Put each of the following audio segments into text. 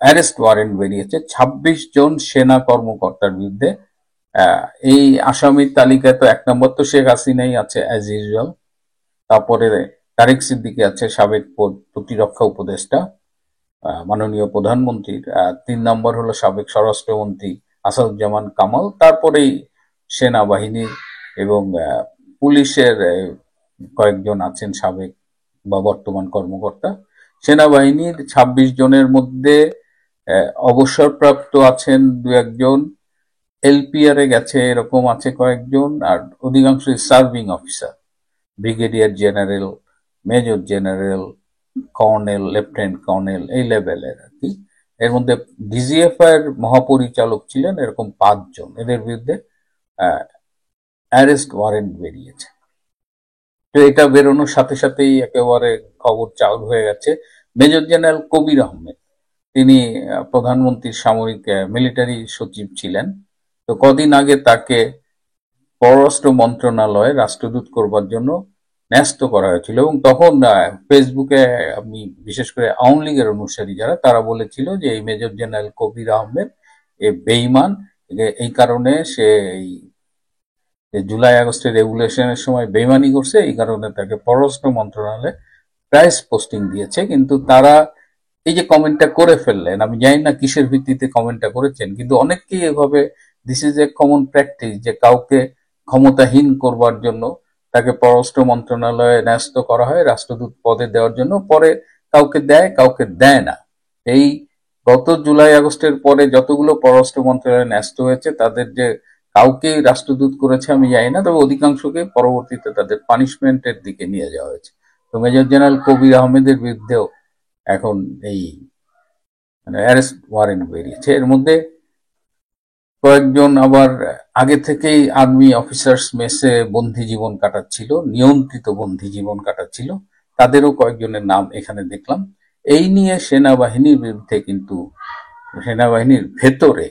Arrest warrant বেরিয়েছে ২৬ জন সেনা কর্মকর্তার বিরুদ্ধে। এই আসামির তালিকায় তো ১ নম্বর তো শেখ হাসিনাই আছে অ্যাজ ইউজুয়াল, তারপরে তারেক সিদ্দিকী আছে সাবেক প্রতিরক্ষা উপদেষ্টা মাননীয় প্রধানমন্ত্রীর, ৩ নম্বর হলো সাবেক স্বরাষ্ট্রমন্ত্রী আসাদুজ্জামান কামাল, তারপরেই সেনাবাহিনীর এবং পুলিশের কয়েকজন আছেন সাবেক বা বর্তমান কর্মকর্তা। সেনাবাহিনীর ২৬ জনের মধ্যে অবসরপ্রাপ্ত আছেন ২-১ জন, এলপিআর এ গেছে এরকম আছে কয়েকজন, আর অধিকাংশই serving officer, brigadier general, major general, colonel, lieutenant colonel এই লেভেলের আর কি। এর মধ্যে ডিজিএফ এর মহাপরিচালক ছিলেন এরকম ৫ জন। এদের বিরুদ্ধে অ্যারেস্ট ওয়ারেন্ট বেরিয়েছে। তো এটা বেরোনোর সাথে সাথেই একেবারে খবর চাউর হয়ে গেছে। মেজর জেনারেল কবির আহমেদ, তিনি প্রধানমন্ত্রীর সামরিক মিলিটারি সচিব ছিলেন। তো কদিন আগে তাকে পররাষ্ট্র মন্ত্রণালয়ে রাষ্ট্রদূত করবার জন্য ন্যস্ত করা হয়েছিল, এবং তখন ফেসবুকে আমি বিশেষ করে আওয়ামী লীগের অনুসারী যারা, তারা বলেছিল যে এই মেজর জেনারেল কবির আহমেদ এ বেঈমান, এই কারণে সে এই জুলাই আগস্টের রেগুলেশনের সময় বেইমানি করছে, এই কারণে তাকে পররাষ্ট্র মন্ত্রণালয়ে প্রাইস পোস্টিং দিয়েছে। কিন্তু তারা এই যে কমেন্টটা করে ফেললেন, আমি জানি না কিসের ভিত্তিতে কমেন্টটা করেছেন, কিন্তু অনেককেই এভাবে this is a common practice যে কাউকে ক্ষমতাহীন করবার জন্য তাকে পররাষ্ট্র মন্ত্রণালয়ে ন্যস্ত করা হয় রাষ্ট্রদূত পদে দেওয়ার জন্য, পরে কাউকে দেয় কাউকে দেয় না। এই গত জুলাই আগস্টের পরে যতগুলো পররাষ্ট্র মন্ত্রণালয়ে ন্যস্ত হয়েছে তাদের যে কাউকে রাষ্ট্রদূত করেছে আমি জানি না, তবে অধিকাংশকে পরবর্তীতে তাদের পানিশমেন্টের দিকে নিয়ে যাওয়া হয়েছে। তো মেজর জেনারেল কবির আহমেদের বিরুদ্ধেও এখন এই অ্যারেস্ট ওয়ারেন্ট বেরিয়েছে। এর মধ্যে কয়েকজন আবার আগে থেকেই আর্মি অফিসার্স মেসে বন্দী জীবন কাটাচ্ছিল, নিয়ন্ত্রিত বন্দী জীবন কাটাচ্ছিল, তাদেরও কয়েকজনের নাম এখানে দেখলাম। এই নিয়ে সেনাবাহিনীর বিরুদ্ধে কিন্তু সেনাবাহিনীর ভেতরে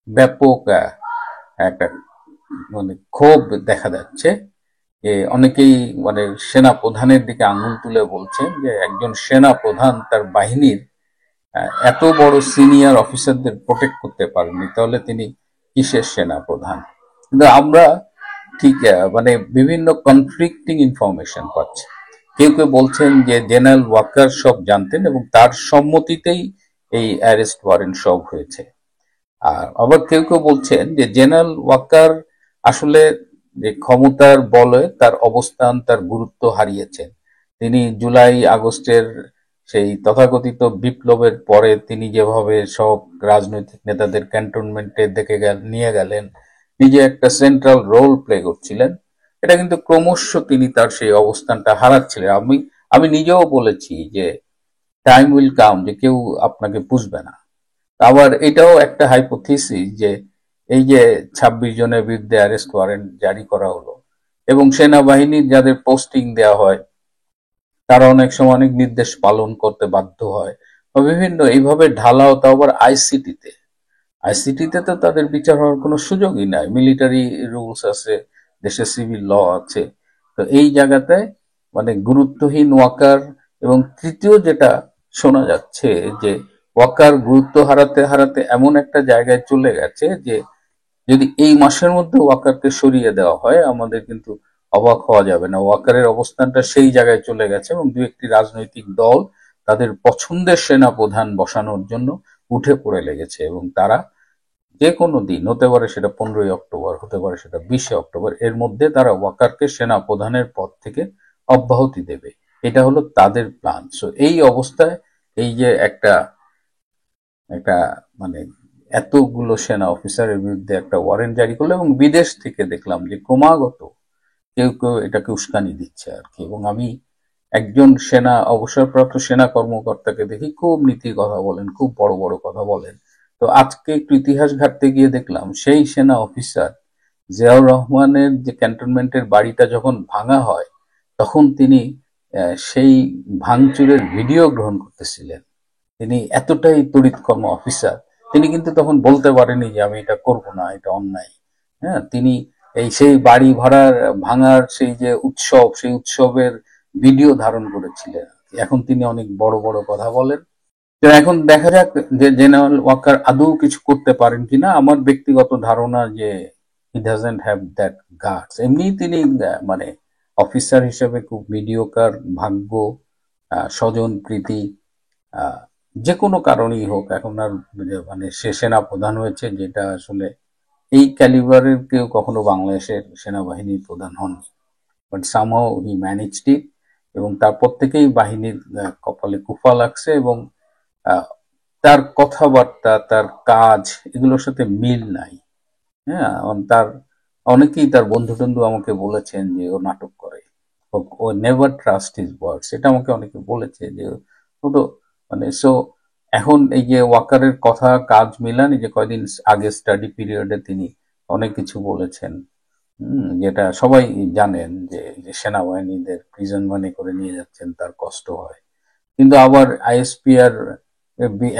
ব্যাপক একটা মানে ক্ষোভ দেখা যাচ্ছে। অনেকেই মানে সেনা প্রধানের দিকে আঙুল তুলে বলছেন যে একজন সেনা প্রধান তার বাহিনীর এত বড় সিনিয়র অফিসারদের প্রোটেক্ট করতে পারেননি, তাহলে তিনি কিসের সেনা প্রধান? কিন্তু আমরা ঠিক মানে বিভিন্ন কনফ্লিক্টিং ইনফরমেশন পাচ্ছি। কেউ কেউ বলছেন যে জেনারেল ওয়াকার সব জানতেন এবং তার সম্মতিতেই এই অ্যারেস্ট ওয়ারেন্ট সব হয়েছে। আর আবার কেউ কেউ বলছেন যে জেনারেল ওয়াকার আসলে যে ক্ষমতার বলে তার অবস্থান তার গুরুত্ব হারিয়েছেন। তিনি জুলাই আগস্টের সেই তথাকথিত বিপ্লবের পরে তিনি যেভাবে সব রাজনৈতিক নেতাদের ক্যান্টনমেন্টে নিয়ে গেলেন, নিজে একটা সেন্ট্রাল রোল প্লে করছিলেন, এটা কিন্তু ক্রমশ তিনি তার সেই অবস্থানটা হারাচ্ছিলেন। আমি নিজেও বলেছি যে টাইম উইল কাম যে কেউ আপনাকে পুষবে না। আবার এটাও একটা হাইপোথিসিস যে এই যে ২৬ জনের বিরুদ্ধে অ্যারেস্ট ওয়ারেন্ট জারি করা হলো এবং সেনাবাহিনীর যাদের পোস্টিং দেওয়া হয় তারা অনেক সময় অনেক নির্দেশ পালন করতে বাধ্য হয় বা বিভিন্ন এইভাবে ঢালাও, তাও আবার আইসিটিতে তো তাদের বিচার হওয়ার কোনো সুযোগই নাই, মিলিটারি রুলস আছে, দেশে সিভিল ল আছে। তো এই জায়গাতে মানে গুরুত্বহীন ওয়াকার, এবং তৃতীয় যেটা শোনা যাচ্ছে যে ওয়াকার গুরুত্ব হারাতে হারাতে এমন একটা জায়গায় চলে গেছে যে যদি এই মাসের মধ্যে ওয়াকারকে সরিয়ে দেওয়া হয় আমাদের কিন্তু অবাক হওয়া যাবে না। ওয়াকারের অবস্থানটা সেই জায়গায় চলে গেছে এবং দু একটি রাজনৈতিক দল তাদের পছন্দের সেনা প্রধান বসানোর জন্য উঠে পড়ে লেগেছে, এবং তারা যে কোনো দিন, হতে পারে সেটা 15ই অক্টোবর, হতে পারে সেটা 20শে অক্টোবর, এর মধ্যে তারা ওয়াকারকে সেনা প্রধানের পদ থেকে অব্যাহতি দেবে। এটা হলো তাদের প্ল্যান। সো এই অবস্থায় এই যে একটা একটা মানে এতগুলো সেনা অফিসারের বিরুদ্ধে একটা ওয়ারেন্ট জারি করলো, এবং বিদেশ থেকে দেখলাম যে ক্রমাগত কেউ কেউ এটাকে উস্কানি দিচ্ছে আর কি। এবং আমি একজন অবসরপ্রাপ্ত সেনা কর্মকর্তাকে দেখি খুব নীতির কথা বলেন, খুব বড় বড় কথা বলেন। তো আজকে একটু ইতিহাস ঘাঁটতে গিয়ে দেখলাম সেই সেনা অফিসার জিয়াউর রহমানের যে ক্যান্টনমেন্টের বাড়িটা যখন ভাঙা হয় তখন তিনি সেই ভাঙচুরের ভিডিও গ্রহণ করতেছিলেন। তিনি এতটাই তড়িৎকর্ম অফিসার, তিনি কিন্তু তখন বলতে পারেনি যে আমি এটা করব না, এটা অন্যায়। হ্যাঁ, তিনি সেই বাড়ি ভাঙার সেই যে উৎসব, সেই উৎসবের ভিডিও ধারণ করেছিলেন। এখন তিনি অনেক বড় বড় কথা বলেন, তো এখন দেখা যাক যে জেনারেল ওয়াকার আদৌ কিছু করতে পারেন কিনা। আমার ব্যক্তিগত ধারণা যে he doesn't have that guts. এমনি তিনি মানে অফিসার হিসেবে খুব মিডিওকার, ভাগ্য, স্বজন প্রীতি, আহ, যে কোনো কারণেই হোক, এখন আর মানে সে সেনা প্রধান হয়েছে, যেটা আসলে এই ক্যালিবারের কেউ কখনো বাংলাদেশের সেনাবাহিনীর প্রধান হন, বাট সামহাউ হি ম্যানেজড ইট। এবং তারপর থেকেই বাহিনীর কপালে কুফা লাগছে, এবং তার কথাবার্তা, তার কাজ, এগুলোর সাথে মিল নাই। হ্যাঁ, তার অনেকেই, তার বন্ধু টন্ধু আমাকে বলেছেন যে ও নাটক করে, ও নেভার ট্রাস্ট হিজ ওয়ার্ডস, এটা আমাকে অনেকে বলেছে যে ও তো মানে সো। এখন এই যে ওয়াকারের কথা কাজ মিলান, এই যে কয়দিন আগে স্টাডি পিরিয়ডে তিনি অনেক কিছু বলেছেন, যেটা সবাই জানেন যে সেনাবাহিনীদের প্রিজন মানে করে নিয়ে যাচ্ছেন, তার কষ্ট হয়। কিন্তু আবার আইএসপিআর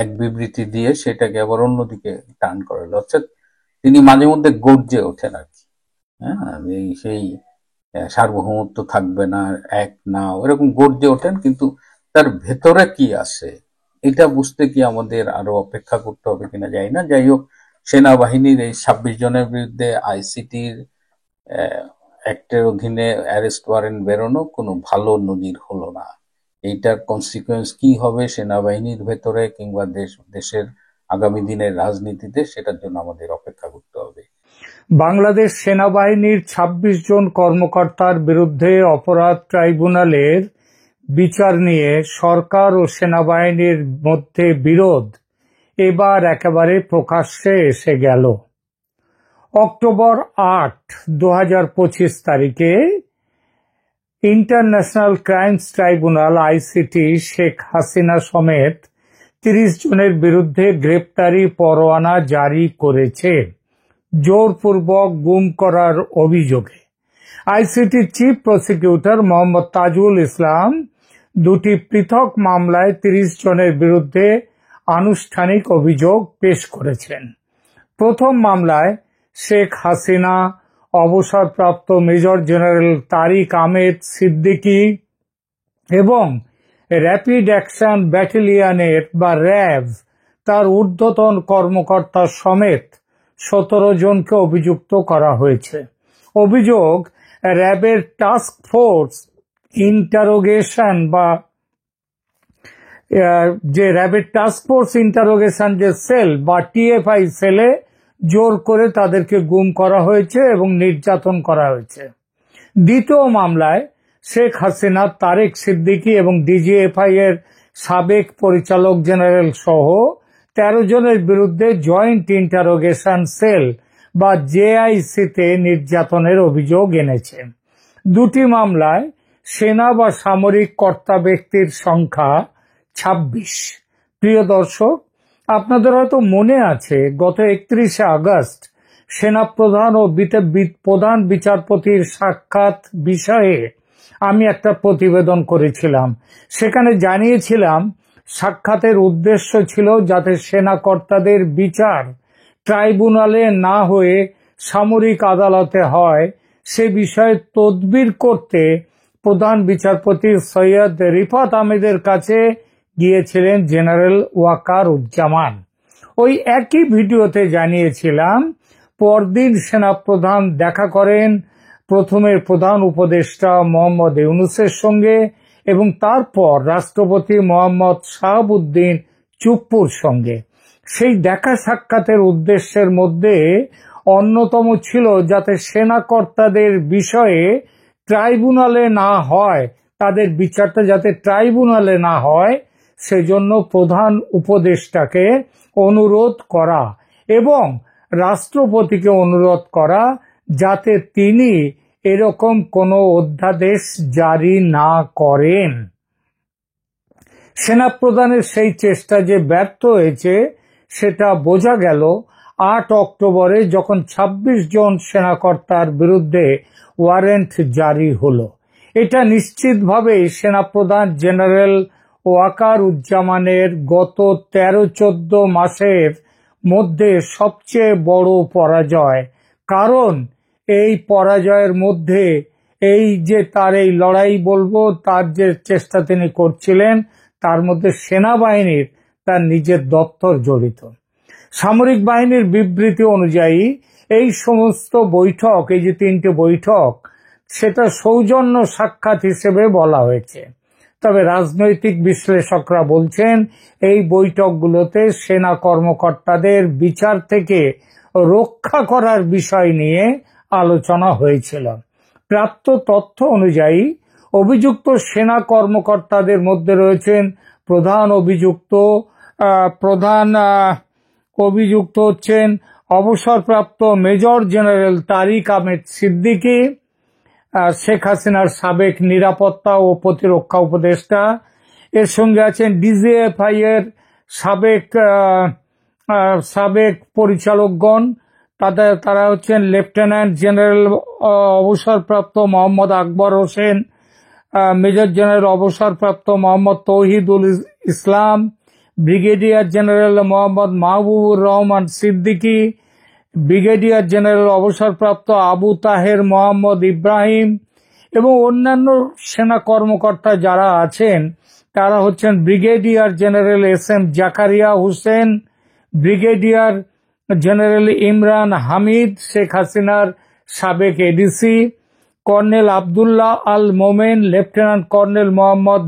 এক বিবৃতি দিয়ে সেটাকে আবার অন্যদিকে টার্ন করে, অর্থাৎ তিনি মাঝে মধ্যে গর্জে ওঠেন আর কি। হ্যাঁ, সেই সার্বভৌমত্ব থাকবে না, এক না, এরকম গর্জে ওঠেন, কিন্তু তার ভেতরে কি আছে এটা বুঝতে কি আমাদের আরো অপেক্ষা করতে হবে কিনা জানি না। যাই হোক, সেনাবাহিনীর এই 26 জনের বিরুদ্ধে আইসিটির অ্যাক্টের অধীনে অ্যারেস্ট ওয়ারেন্ট বেরোনো কোনো ভালো নজির হলো না। এইটার কনসিকুয়েন্স কি হবে সেনাবাহিনীর ভেতরে কিংবা দেশের আগামী দিনের রাজনীতিতে, সেটার জন্য আমাদের অপেক্ষা করতে হবে। বাংলাদেশ সেনাবাহিনীর ২৬ জন কর্মকর্তার বিরুদ্ধে অপরাধ ট্রাইব্যুনালের বিচার নিয়ে সরকার ও সেনাবাহিনীর মধ্যে বিরোধ এবার একেবারে প্রকাশ্যে এসে গেল। অক্টোবর ৮, ২০২৫ তারিখে international crimes tribunal ICT Sheikh Hasina সমেত ৩০ জনের বিরুদ্ধে গ্রেপ্তারি পরোয়ানা জারি করেছে জোরপূর্বক গুম করার অভিযোগে। আইসিটির চিফ প্রসিকিউটর মোহাম্মদ তাজুল ইসলাম দুটি পৃথক মামলায় ৩০ জনের বিরুদ্ধে আনুষ্ঠানিক অভিযোগ পেশ করেছেন। প্রথম মামলায় শেখ হাসিনা, অবসরপ্রাপ্ত মেজর জেনারেল তারিক আহমেদ সিদ্দিকী এবং র্যাপিড অ্যাকশন ব্যাটালিয়নের বা র্যাব তার ঊর্ধ্বতন কর্মকর্তা সমেত ১৭ জনকে অভিযুক্ত করা হয়েছে। অভিযোগ, র্যাবের টাস্ক ফোর্স ইন্টারোগেশন বা যে র্যাবের টাস্ক ফোর্স ইন্টারোগেশন যে সেল বা টিএফআই সেলে জোর করে তাদেরকে গুম করা হয়েছে এবং নির্যাতন করা হয়েছে। দ্বিতীয় মামলায় শেখ হাসিনা, তারেক সিদ্দিকী এবং ডিজিএফআই এর সাবেক পরিচালক জেনারেল সহ ১৩ জনের বিরুদ্ধে জয়েন্ট ইন্টারোগেশন সেল বা জেআইসিতে নির্যাতনের অভিযোগ এনেছে। দুটি মামলায় সেনা বা সামরিক কর্তা ব্যক্তির সংখ্যা ২৬। প্রিয় দর্শক, আপনাদের হয়তো মনে আছে গত ৩১শে আগস্ট সেনাপ্রধান ও প্রধান বিচারপতির সাক্ষাৎ বিষয়ে আমি একটা প্রতিবেদন করেছিলাম। সেখানে জানিয়েছিলাম সাক্ষাতের উদ্দেশ্য ছিল যাতে সেনা কর্তাদের বিচার ট্রাইব্যুনালে না হয়ে সামরিক আদালতে হয়, সে বিষয়ে তদবির করতে প্রধান বিচারপতি সৈয়দ রিফাত আহমেদের কাছে গিয়েছিলেন জেনারেল ওয়াকার উজ্জামান। ওই একই ভিডিওতে জানিয়েছিলাম পরদিন সেনাপ্রধান দেখা করেন প্রথমে প্রধান উপদেষ্টা মোহাম্মদ ইউনূসের সঙ্গে এবং তারপর রাষ্ট্রপতি মোহাম্মদ শাহাবুদ্দিন চুপ্পুর সঙ্গে। সেই দেখা সাক্ষাতের উদ্দেশ্যের মধ্যে অন্যতম ছিল যাতে সেনা কর্তাদের বিষয়ে ট্রাইব্যুনালে না হয়, তাদের বিচারটা যাতে ট্রাইব্যুনালে না হয়, সেজন্য প্রধান উপদেষ্টাকে অনুরোধ করা এবং রাষ্ট্রপতিকে অনুরোধ করা যাতে তিনি এরকম কোনো অধ্যাদেশ জারি না করেন। সেনাপ্রধানের সেই চেষ্টা যে ব্যর্থ হয়েছে সেটা বোঝা গেল ৮ অক্টোবরে যখন ২৬ জন সেনাকর্তার বিরুদ্ধে ওয়ারেন্ট জারি হলো। এটা নিশ্চিতভাবেই সেনাপ্রধান জেনারেল ওয়াকার উজ্জামানের গত ১৩-১৪ মাসের মধ্যে সবচেয়ে বড় পরাজয়। কারণ এই পরাজয়ের মধ্যে এই যে তার এই লড়াই বলবো, তার যে চেষ্টা তিনি করছিলেন, তার মধ্যে সেনাবাহিনীর তার নিজের দপ্তর জড়িত। সামরিক বাহিনীর বিবৃতি অনুযায়ী এই সমস্ত বৈঠক, এই যে 3টে বৈঠক, সেটা সৌজন্য সাক্ষাৎ হিসেবে বলা হয়েছে। তবে রাজনৈতিক বিশ্লেষকরা বলছেন এই বৈঠকগুলোতে সেনা কর্মকর্তাদের বিচার থেকে রক্ষা করার বিষয় নিয়ে আলোচনা হয়েছিল। প্রাপ্ত তথ্য অনুযায়ী অভিযুক্ত সেনা কর্মকর্তাদের মধ্যে রয়েছেন প্রধান অভিযুক্ত হচ্ছেন অবসরপ্রাপ্ত মেজর জেনারেল তারিক আহমেদ সিদ্দিকী, শেখ হাসিনার সাবেক নিরাপত্তা ও প্রতিরক্ষা উপদেষ্টা। এর সঙ্গে আছেন ডিজিএফআই এর সাবেক পরিচালকগণ। তারা হচ্ছেন লেফটেন্যান্ট জেনারেল অবসরপ্রাপ্ত মোহাম্মদ আকবর হোসেন, মেজর জেনারেল অবসরপ্রাপ্ত Mohammad Tauhidul Islam, brigadier general Mohammad Mahbubur Rahman Siddiqui, brigadier general অবসরপ্রাপ্ত আবু তাহের মোহাম্মদ ইব্রাহিম এবং অন্যান্য সেনা কর্মকর্তা যারা আছেন তারা হচ্ছেন brigadier general SM. Zakaria Hossain, brigadier general Imran Hamid, Sheikh হাসিনার সাবেক এডিসি, কর্নেল আবদুল্লাহ আল মোমেন, লেফটেন্যান্ট কর্নেল মোহাম্মদ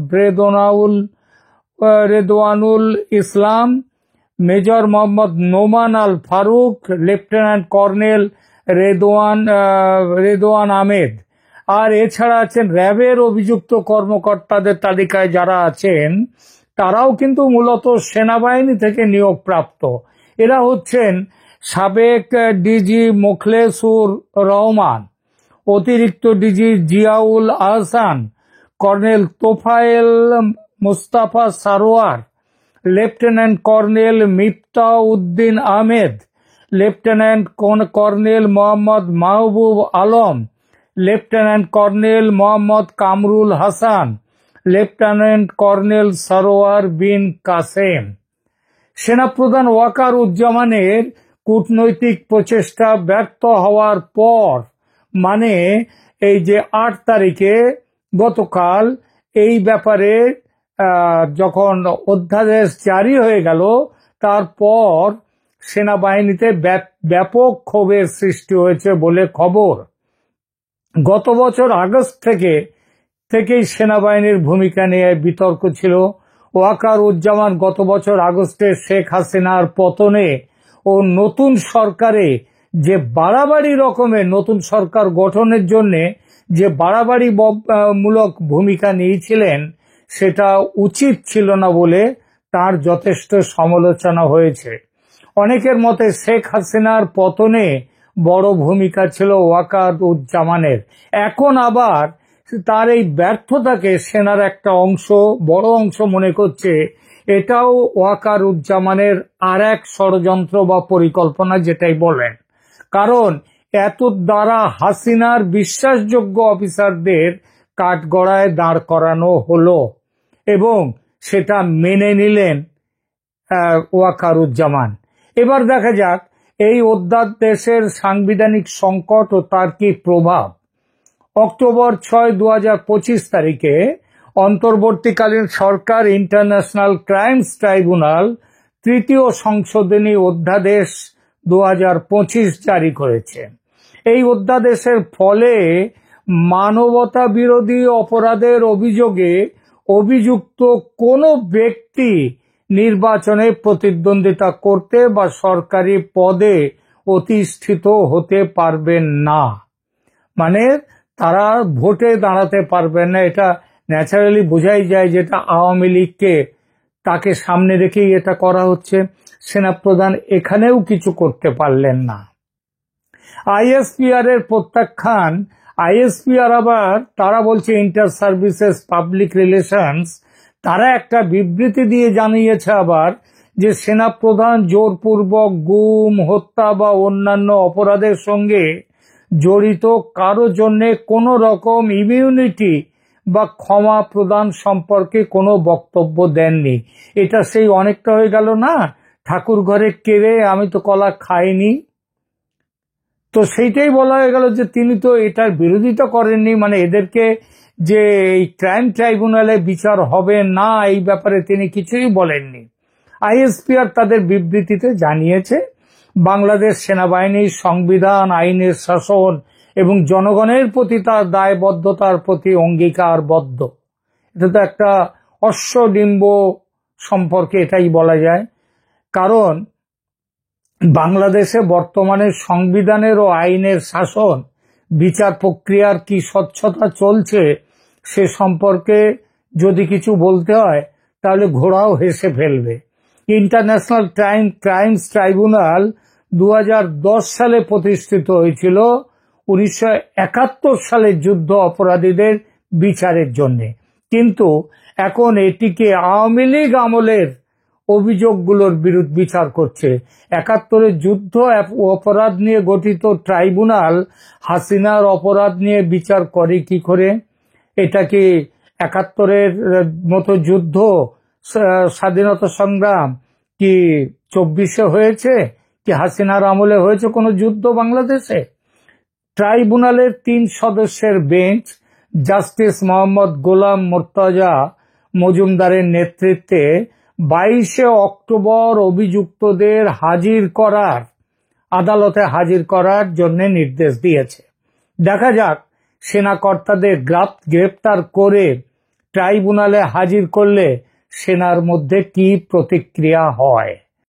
রেদওয়ানুল ইসলাম, major Mohammad Noman Al Faruk, lieutenant colonel Redwan Ahmed. আর এছাড়া আছেন র্যাবের অভিযুক্ত কর্মকর্তাদের তালিকায় যারা আছেন তারাও কিন্তু মূলত সেনাবাহিনী থেকে নিয়োগপ্রাপ্ত। এরা হচ্ছেন সাবেক ডিজি মোখলেসুর রহমান, অতিরিক্ত DG Ziaul Ahsan, colonel Tofail Mustafa Sarwar, lieutenant colonel Miftahuddin Ahmed, lieutenant colonel Mohammad Mahbub Alam, lieutenant colonel Mohammad Kamrul Hasan, lieutenant colonel Sarwar bin Kasem. সেনাপ্রধান ওয়াকারুজ্জামানের কূটনৈতিক প্রচেষ্টা ব্যর্থ হওয়ার পর, মানে এই যে 8 তারিখে গতকাল এই ব্যাপারে যখন অধ্যাদেশ জারি হয়ে গেল, তারপর সেনাবাহিনীতে ব্যাপক ক্ষোভের সৃষ্টি হয়েছে বলে খবর। গত বছর আগস্ট থেকেই সেনাবাহিনীর ভূমিকা নিয়ে বিতর্ক ছিল। ওয়াকারুজ্জামান গত বছর আগস্টে শেখ হাসিনার পতনে ও নতুন সরকারে যে বাড়াবাড়ি রকমের, নতুন সরকার গঠনের জন্য যে বাড়াবাড়ি মূলক ভূমিকা নিয়েছিলেন সেটা উচিত ছিল না বলে তার যথেষ্ট সমালোচনা হয়েছে। অনেকের মতে শেখ হাসিনার পতনে বড় ভূমিকা ছিল ওয়াকারুজ্জামানের। এখন আবার তার এই ব্যর্থতাকে সেনার একটা বড় অংশ মনে করছে এটাও ওয়াকারুজ্জামানের আর এক ষড়যন্ত্র বা পরিকল্পনা, যেটাই বলেন। কারণ এত দ্বারা হাসিনার বিশ্বাসযোগ্য অফিসারদের কাঠগড়ায় দাঁড় করানো হলো এবং সেটা মেনে নিলেন ওয়াকারুজ্জামান। এবার দেখা যাক এই অধ্যাদেশের সাংবিধানিক সংকট ও তার কি প্রভাব। অক্টোবর 6, 2025 তারিখে অন্তর্বর্তীকালীন সরকার ইন্টারন্যাশনাল ক্রাইমস ট্রাইব্যুনাল 3য় সংশোধনী অধ্যাদেশ 2025 জারি করেছে। এই অধ্যাদেশের ফলে মানবতা বিরোধী অপরাধের অভিযোগে অভিযুক্ত কোনো ব্যক্তি নির্বাচনে প্রতিদ্বন্দ্বিতা করতে বা সরকারি পদে অধিষ্ঠিত হতে পারবেন না। মানে তারা ভোটে দাঁড়াতে পারবেন না। এটা ন্যাচারালি বোঝাই যায় যেটা আওয়ামী লীগকে তাকে সামনে রেখেই এটা করা হচ্ছে। সেনাপ্রধান এখানেও কিছু করতে পারলেন না। আইএসপিআর এর প্রত্যাখ্যান। আইএসপিআর আবার তারা বলছে ইন্টার সার্ভিসেস পাবলিক রিলেশনস, তারা একটা বিবৃতি দিয়ে জানিয়েছে আবার যে সেনাপ্রধান জোরপূর্বক গুম, হত্যা বা অন্যান্য অপরাধের সঙ্গে জড়িত কারো জন্য কোনো রকম ইমিউনিটি বা ক্ষমা প্রদান সম্পর্কে কোনো বক্তব্য দেননি। এটা সেই অনেকটা হয়ে গেল না, ঠাকুর ঘরে কেড়ে আমি তো কলা খাইনি। তো সেইটাই বলা হয়ে গেল যে তিনি তো এটার বিরোধিতা করেননি, মানে এদেরকে যে এই ক্রাইম ট্রাইব্যুনালে বিচার হবে না এই ব্যাপারে তিনি কিছুই বলেননি। আইএসপিআর তাদের বিবৃতিতে জানিয়েছে বাংলাদেশ সেনাবাহিনীর সংবিধান, আইনের শাসন এবং জনগণের প্রতি তার দায়বদ্ধতার প্রতি অঙ্গীকারবদ্ধ। এটা তো একটা অশ্বডিম্ব সম্পর্কে এটাই বলা যায়। কারণ বাংলাদেশে বর্তমানে সংবিধানের ও আইনের শাসন, বিচার প্রক্রিয়ার কি স্বচ্ছতা চলছে সে সম্পর্কে যদি কিছু বলতে হয় তাহলে ঘোড়াও হেসে ফেলবে। ইন্টারন্যাশনাল ক্রাইমস ট্রাইব্যুনাল 2010 সালে প্রতিষ্ঠিত হয়েছিল 1971 সালে যুদ্ধ অপরাধীদের বিচারের জন্য, কিন্তু এখন এটিকে আওয়ামী লীগ আমলের অভিযোগগুলোর বিরুদ্ধে বিচার করছে। 71-এর যুদ্ধ অপরাধ নিয়ে গঠিত ট্রাইব্যুনাল হাসিনার অপরাধ নিয়ে বিচার করে কি করে? এটা কি 71-এর মতো যুদ্ধ, স্বাধীনতা সংগ্রাম কি 24-এ হয়েছে, কি হাসিনার আমলে হয়েছে কোনো যুদ্ধ বাংলাদেশে? ট্রাইব্যুনালের 3 সদস্যের বেঞ্চ জাস্টিস মোহাম্মদ গোলাম মোর্তজা মজুমদারের নেতৃত্বে 22 অক্টোবর অভিযুক্তদের আদালতে হাজির করার জন্য নির্দেশ দিয়েছে। দেখা যাক সেনা কর্তাদের গ্রেপ্তার করে ট্রাইব্যুনালে হাজির করলে সেনার মধ্যে কি প্রতিক্রিয়া হয়।